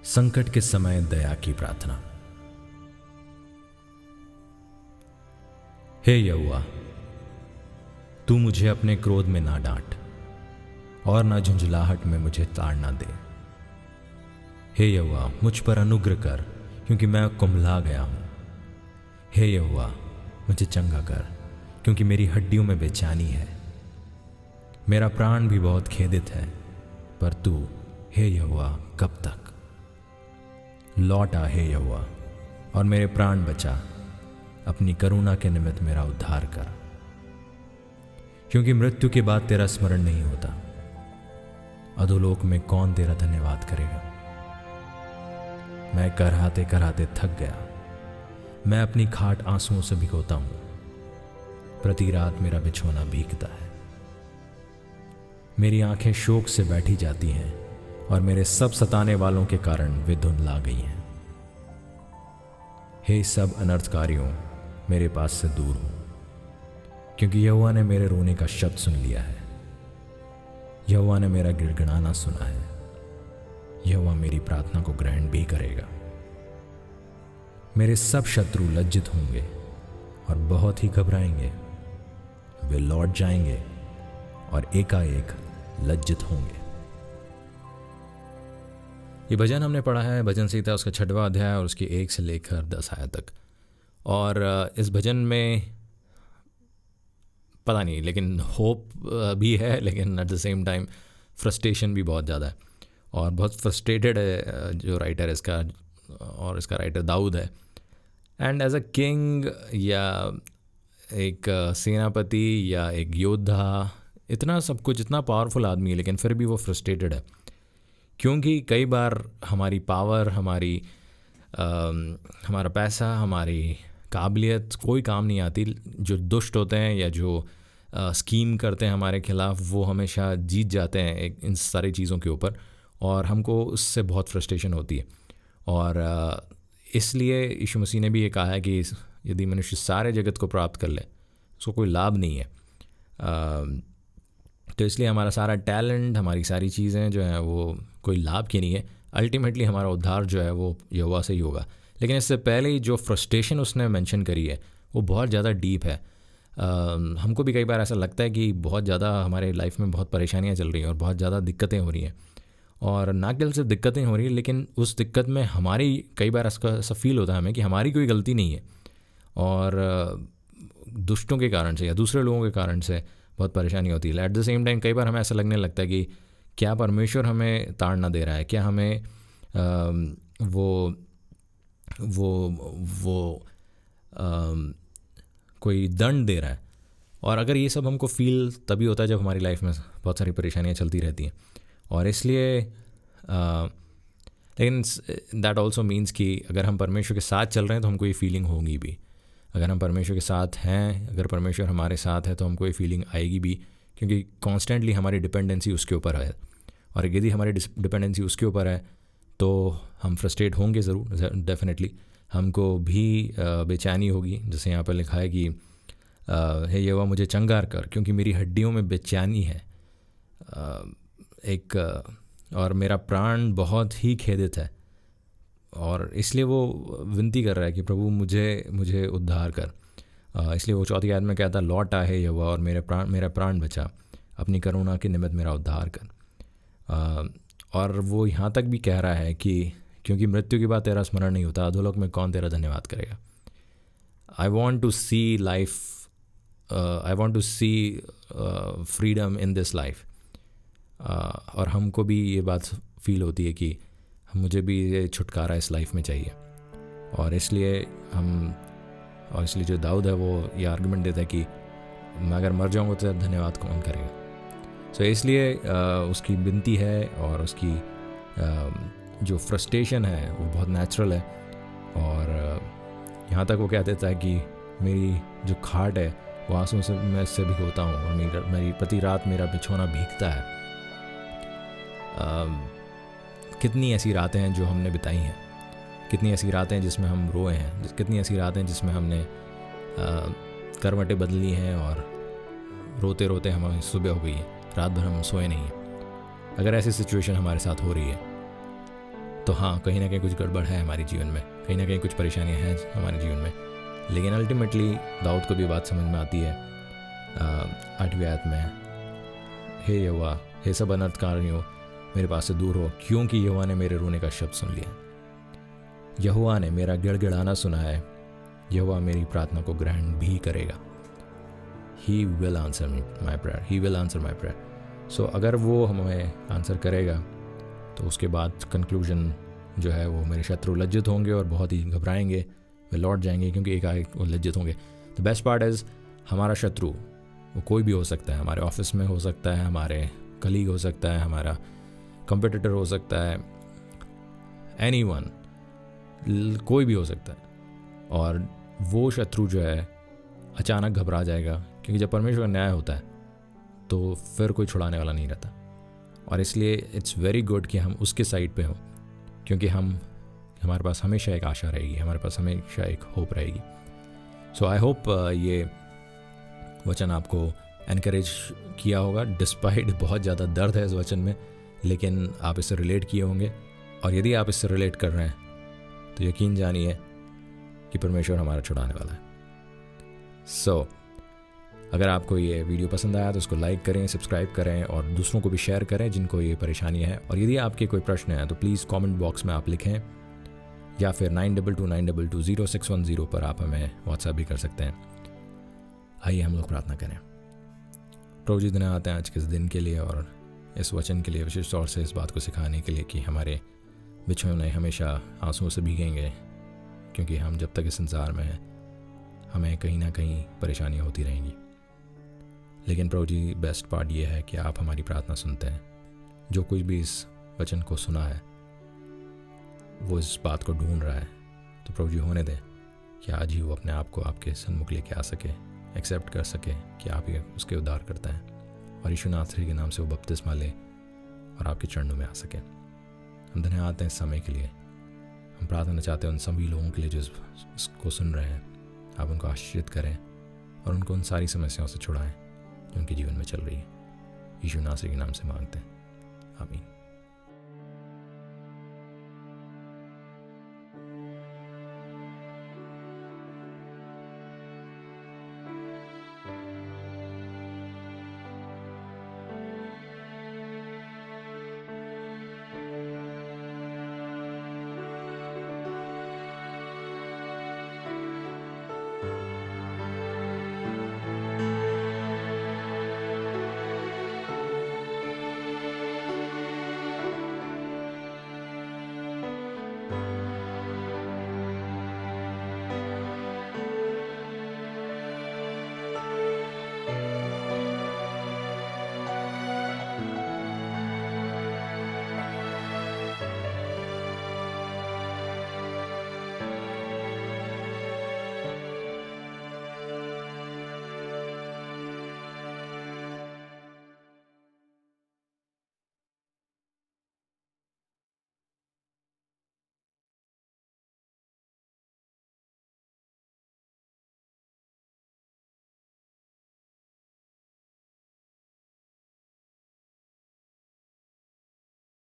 संकट के समय दया की प्रार्थना। हे यहोवा, तू मुझे अपने क्रोध में ना डांट और ना झुंझलाहट में मुझे ताड़ ना दे। हे यहोवा, मुझ पर अनुग्रह कर, क्योंकि मैं कुम्हला गया हूं। हे यहोवा, मुझे चंगा कर, क्योंकि मेरी हड्डियों में बेचैनी है। मेरा प्राण भी बहुत खेदित है, पर तू हे यहोवा कब तक? लौट आ हे यहोवा, और मेरे प्राण बचा। अपनी करुणा के निमित्त मेरा उद्धार कर, क्योंकि मृत्यु के बाद तेरा स्मरण नहीं होता। अधोलोक में कौन तेरा धन्यवाद करेगा? मैं कराहते कराहते थक गया। मैं अपनी खाट आंसुओं से भिगोता हूं। प्रति रात मेरा बिछौना भीगता है। मेरी आंखें शोक से बैठी जाती हैं और मेरे सब सताने वालों के कारण वे धुंधला गई हैं। हे सब अनर्थकारियों, मेरे पास से दूर हो, क्योंकि यहोवा ने मेरे रोने का शब्द सुन लिया है। यहोवा ने मेरा गिड़गिड़ाना सुना है। यहोवा मेरी प्रार्थना को ग्रहण भी करेगा। मेरे सब शत्रु लज्जित होंगे और बहुत ही घबराएंगे। वे लौट जाएंगे और एकाएक लज्जित होंगे। ये भजन हमने पढ़ा है भजन संहिता उसका 6वां अध्याय और उसकी 1 से लेकर 10 आयत तक। और इस भजन में पता नहीं, लेकिन होप भी है, लेकिन at the same time frustration भी बहुत ज़्यादा है और बहुत फ्रस्ट्रेटेड है जो राइटर इसका, और इसका राइटर दाऊद है। एंड एज अ किंग या एक सेनापति या एक योद्धा, इतना सब कुछ, इतना पावरफुल आदमी है, लेकिन फिर भी वो फ्रस्ट्रेटेड है, क्योंकि कई बार हमारी पावर, हमारा पैसा, हमारी काबिलियत कोई काम नहीं आती। जो दुष्ट होते हैं या जो स्कीम करते हैं हमारे खिलाफ, वो हमेशा जीत जाते हैं इन सारी चीज़ों के ऊपर, और हमको उससे बहुत फ्रस्ट्रेशन होती है। और इसलिए यीशु मसीह ने भी ये कहा है कि यदि मनुष्य सारे जगत को प्राप्त कर ले, उसको कोई लाभ नहीं है। तो इसलिए हमारा सारा टैलेंट, हमारी सारी चीज़ें जो हैं वो कोई लाभ की नहीं है। अल्टीमेटली हमारा उद्धार जो है वो यहोवा से ही होगा। लेकिन इससे पहले ही जो फ्रस्ट्रेशन उसने मेंशन करी है वो बहुत ज़्यादा डीप है। हमको भी कई बार ऐसा लगता है कि बहुत ज़्यादा हमारे लाइफ में बहुत परेशानियाँ चल रही हैं और बहुत ज़्यादा दिक्कतें हो रही हैं, और ना केवल सिर्फ दिक्कतें हो रही हैं, लेकिन उस दिक्कत में हमारी, कई बार ऐसा फील होता है हमें कि हमारी कोई गलती नहीं है, और दुष्टों के कारण से या दूसरे लोगों के कारण से बहुत परेशानी होती है। एट द सेम टाइम कई बार हमें ऐसा लगने लगता है कि क्या परमेश्वर हमें ताड़ ना दे रहा है, क्या हमें कोई दंड दे रहा है। और अगर ये सब हमको फील तभी होता है जब हमारी लाइफ में बहुत सारी परेशानियाँ चलती रहती हैं। और इसलिए लेकिन दैट ऑल्सो मीन्स कि अगर हम परमेश्वर के साथ चल रहे हैं तो हमको ये फीलिंग होगी भी। अगर हम परमेश्वर के साथ हैं, अगर परमेश्वर हमारे साथ है, तो हमको ये फीलिंग आएगी भी, क्योंकि कॉन्स्टेंटली हमारी डिपेंडेंसी उसके ऊपर है। और यदि हमारी डिपेंडेंसी उसके ऊपर है तो हम फ्रस्ट्रेट होंगे ज़रूर, डेफिनेटली। हमको भी बेचैनी होगी, जैसे यहाँ पर लिखा है कि हे यहोवा मुझे चंगा कर, क्योंकि मेरी हड्डियों में बेचैनी है। और मेरा प्राण बहुत ही खेदित है, और इसलिए वो विनती कर रहा है कि प्रभु मुझे उद्धार कर। इसलिए वो 4 आयत में कहता है, लौट आ हे यहोवा, और मेरा प्राण बचा। अपनी करुणा के निमित्त मेरा उद्धार कर। और वो यहाँ तक भी कह रहा है कि क्योंकि मृत्यु के बाद तेरा स्मरण नहीं होता, अधोलोक में कौन तेरा धन्यवाद करेगा। I want to see life, I want to see freedom in this life. और हमको भी ये बात फील होती है कि मुझे भी ये छुटकारा इस लाइफ में चाहिए। और इसलिए जो दाऊद है वो ये आर्गुमेंट देता है कि मैं अगर मर जाऊँगा तो धन्यवाद कौन करेगा। सो इसलिए उसकी विनती है, और उसकी जो फ्रस्ट्रेशन है वो बहुत नेचुरल है। और यहाँ तक वो कह देता है कि मेरी जो खाट है वो आंसुओं से मैं इससे भिगोता हूँ, और मेरी प्रति रात मेरा बिछौना भीगता है। कितनी ऐसी रातें हैं जो हमने बिताई हैं, कितनी ऐसी रातें जिसमें हम रोए हैं, कितनी ऐसी रातें जिसमें हमने करवटें बदली हैं, और रोते रोते हमारी सुबह हो गई है, रात भर हम सोए नहीं हैं। अगर ऐसी सिचुएशन हमारे साथ हो रही है तो हाँ, कहीं ना कहीं कुछ गड़बड़ है हमारे जीवन में, कहीं ना कहीं कुछ परेशानियाँ हैं हमारे जीवन में, लेकिन अल्टीमेटली दाऊद को भी बात समझ में आती है 8वीं आयत में, हे यहोवा, हे सब अनर्थकारियों मेरे पास से दूर हो, क्योंकि यहोवा ने मेरे रोने का शब्द सुन लिया। यहोवा ने मेरा गिड़गिड़ाना सुना है, यहोवा मेरी प्रार्थना को ग्रहण भी करेगा। He will answer my prayer, he will answer my prayer. So अगर वो हमें आंसर करेगा तो उसके बाद कंक्लूजन जो है वो मेरे शत्रु लज्जित होंगे और बहुत ही घबराएंगे, वे लौट जाएंगे, क्योंकि एक वो लज्जित होंगे। द बेस्ट पार्ट इज़ हमारा शत्रु वो कोई भी हो सकता है, हमारे ऑफिस में हो सकता है, हमारे कलीग हो सकता है, हमारा कंपटीटर हो सकता है, एनीवन, कोई भी हो सकता है। और वो शत्रु जो है अचानक घबरा जाएगा, क्योंकि जब परमेश्वर का न्याय होता है तो फिर कोई छुड़ाने वाला नहीं रहता। और इसलिए इट्स वेरी गुड कि हम उसके साइड पे हों, क्योंकि हमारे पास हमेशा एक आशा रहेगी, हमारे पास हमेशा एक होप रहेगी। सो आई होप ये वचन आपको एनकरेज किया होगा। डिस्पाइट बहुत ज़्यादा दर्द है इस वचन में, लेकिन आप इससे रिलेट किए होंगे, और यदि आप इससे रिलेट कर रहे हैं तो यकीन जानिए कि परमेश्वर हमारा छुड़ाने वाला है। सो अगर आपको ये वीडियो पसंद आया तो उसको लाइक करें, सब्सक्राइब करें और दूसरों को भी शेयर करें जिनको ये परेशानी है। और यदि आपके कोई प्रश्न है तो प्लीज़ कमेंट बॉक्स में आप लिखें, या फिर 9229220610 पर आप हमें व्हाट्सएप भी कर सकते हैं। आइए हम लोग प्रार्थना करें। प्रभु जी, धन्यवाद आते हैं आज के इस दिन के लिए और इस वचन के लिए, विशेष तौर से इस बात को सिखाने के लिए कि हमारे बिछोने हमेशा आंसुओं से भीगेंगे, क्योंकि हम जब तक इस संसार में हैं हमें कहीं ना कहीं परेशानियाँ होती रहेंगी। लेकिन प्रभु जी, बेस्ट पार्ट ये है कि आप हमारी प्रार्थना सुनते हैं। जो कुछ भी इस वचन को सुना है वो इस बात को ढूंढ रहा है, तो प्रभु जी होने दें कि आज ही वो अपने आप को आपके सन्मुख लेके आ सके, एक्सेप्ट कर सके कि आप ही उसके उद्धार करता है, और यीशु नासरी के नाम से वो बपतिस्मा ले और आपके चरणों में आ सके। हम धन्यवाद हैं इस समय के लिए। हम प्रार्थना चाहते हैं उन सभी लोगों के लिए जो इसको सुन रहे हैं, आप उनको आशीर्वाद करें और उनको उन सारी समस्याओं से छुड़ाएं जो उनके जीवन में चल रही है। यीशु नासरी के नाम से मांगते हैं, आमीन।